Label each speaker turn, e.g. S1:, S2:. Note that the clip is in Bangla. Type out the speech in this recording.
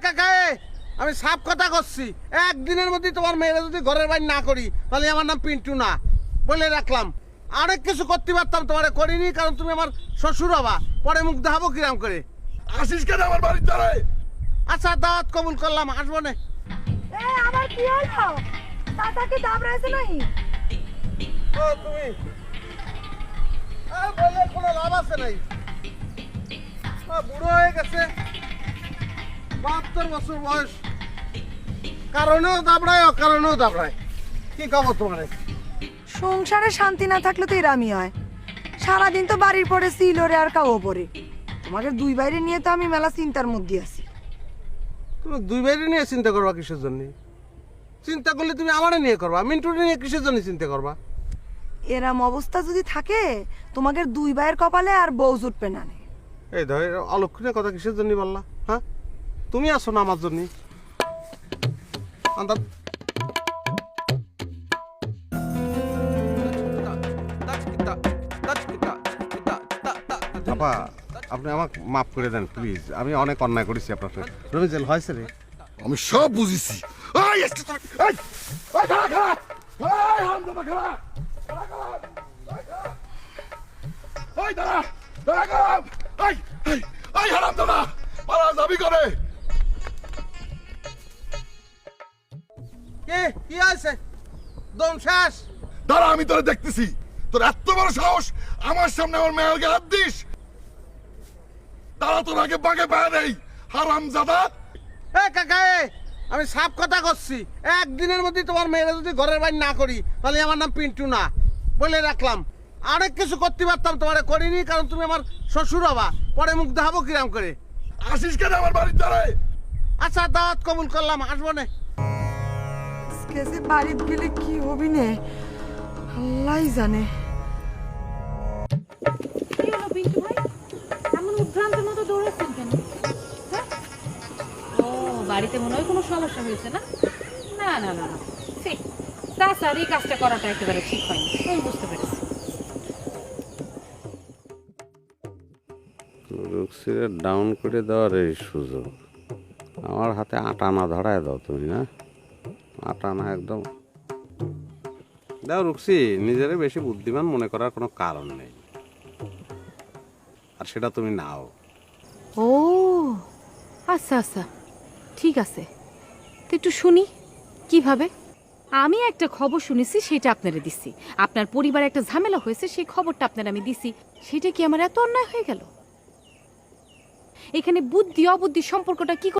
S1: কাকা আমি সাফ কথা করছি, একদিনের মধ্যে তোমার মেয়েরা যদি ঘরের বাইরে না করি তাহলে আমার নাম পিন্টু না, বলে রাখলাম। অনেক কিছু করতে পারতাম, তোমার করিনি, কারণ তুমি আমার শ্বশুর হবা, পরে মুখ দেখাবো কিরাম করে।
S2: আসিস কেন আমার বাড়ির দ্বারে?
S1: আচ্ছা দাওয়াত কবুল করলাম, আসবো না।
S3: আবার কি হলো? তাতাকে দাবড়াইছে নাকি?
S1: ও তুমি বলে কোনো লাভ আছে নাই, বুড়ো হয়ে গেছে, 72 বছর বয়স, কারণেও দাবড়ায় অকারণেও দাবড়ায়। কি খবর তোমার?
S3: সংসারে শান্তি না থাকলে তো এরামই হয়। সারাদিন তো বাড়ির পরে সিলোরে আর কাও পরে। তোমাকে দুই বাইরে নিয়ে তো আমি মেলা চিন্তার মধ্যে আছি।
S1: তুমি দুই বাইরে নিয়ে চিন্তা করবা কিসের জন্য? চিন্তা করলে তুমি আমারে নিয়ে করবা, মিন্টুরে নিয়ে কিসের জন্য চিন্তা করবা?
S3: এরাম অবস্থা যদি থাকে তোমাকে দুই ভাইয়ের কপালে আর বউ জুটবে না।
S1: এই ধর অলক্ষণের কথা কিসের জন্য বললা? হ্যাঁ, তুমি আসো না আমার জন্য। আপা আপনি আমাকে মাফ করে দেন প্লিজ, আমি অনেক অন্যায় করেছি আপনার সাথে। রবিজেল হয়েছে রে,
S2: আমি সব বুঝেছি। এই আজকে তুই এই এই খাড়া খাড়া এই হামদাদা খাড়া খাড়া খাড়া এই দাঁড়া দাঁড়া খাড়া এই এই এই হারামদাদা পালা যাবি করে?
S1: কি আছে? দম শেষ?
S2: দাঁড়া আমি তোরে দেখতেছি। তোর এত বড় সাহস আমার সামনে আমার মেয়ের গায়ে হাত দিস? দাঁড়া তোর আগে বাগে পায় নেই হারামজাদা।
S1: কাকা আমি সাফ কথা করছি, একদিনের মধ্যে তোমার মেয়েরা যদি ঘরের বাইরে না করি তাহলে আমার নাম পিন্টু না, বলে রাখলাম। অনেক কিছু করতে পারতাম, তোমার করিনি, কারণ তুমি আমার শ্বশুর হবা, পরে মুখ দেখাবো কিরাম করে।
S2: আসিস কেন আমার বাড়ির দ্বারে?
S1: আচ্ছা দাওয়াত কবুল করলাম, আসবো না।
S3: বাড়িতে গেলে কি হবি নে আল্লাহ জানে।
S4: কি হলো পিন্টু ভাই, এমন উদ্ভ্রান্তের মতো দৌড়াচ্ছেন কেন? হ্যাঁ? ও বাড়িতে মনে হয় কোনো সমস্যা হয়েছে না? না না না না, ঠিক স্যার এই কাজটা করাটা একেবারে ঠিক হয়নি, আমি বুঝতে পেরেছি।
S5: রুক্সিরে ডাউন করে দেওয়ার এই সুযোগ, আমার হাতে আটা না ধরায় দাও তুমি, না আটা না একদম দাও। রুক্সি নিজেরে বেশি বুদ্ধিমান মনে করার কোনো কারণ নেই, আর সেটা তুমি নাও।
S4: ও আচ্ছা আচ্ছা ঠিক আছে, তো একটু শুনি কিভাবে। আমি একটা খবর শুনেছি, সেটা আপনারা দিচ্ছি। আপনার পরিবারে একটা ঝামেলা হয়েছে, সেই খবরটা আপনারা আমি দিছি। সেটা কি আমার এত অন্যায় হয়ে গেল? এখানে বুদ্ধি অবুদ্ধি সম্পর্কটা কি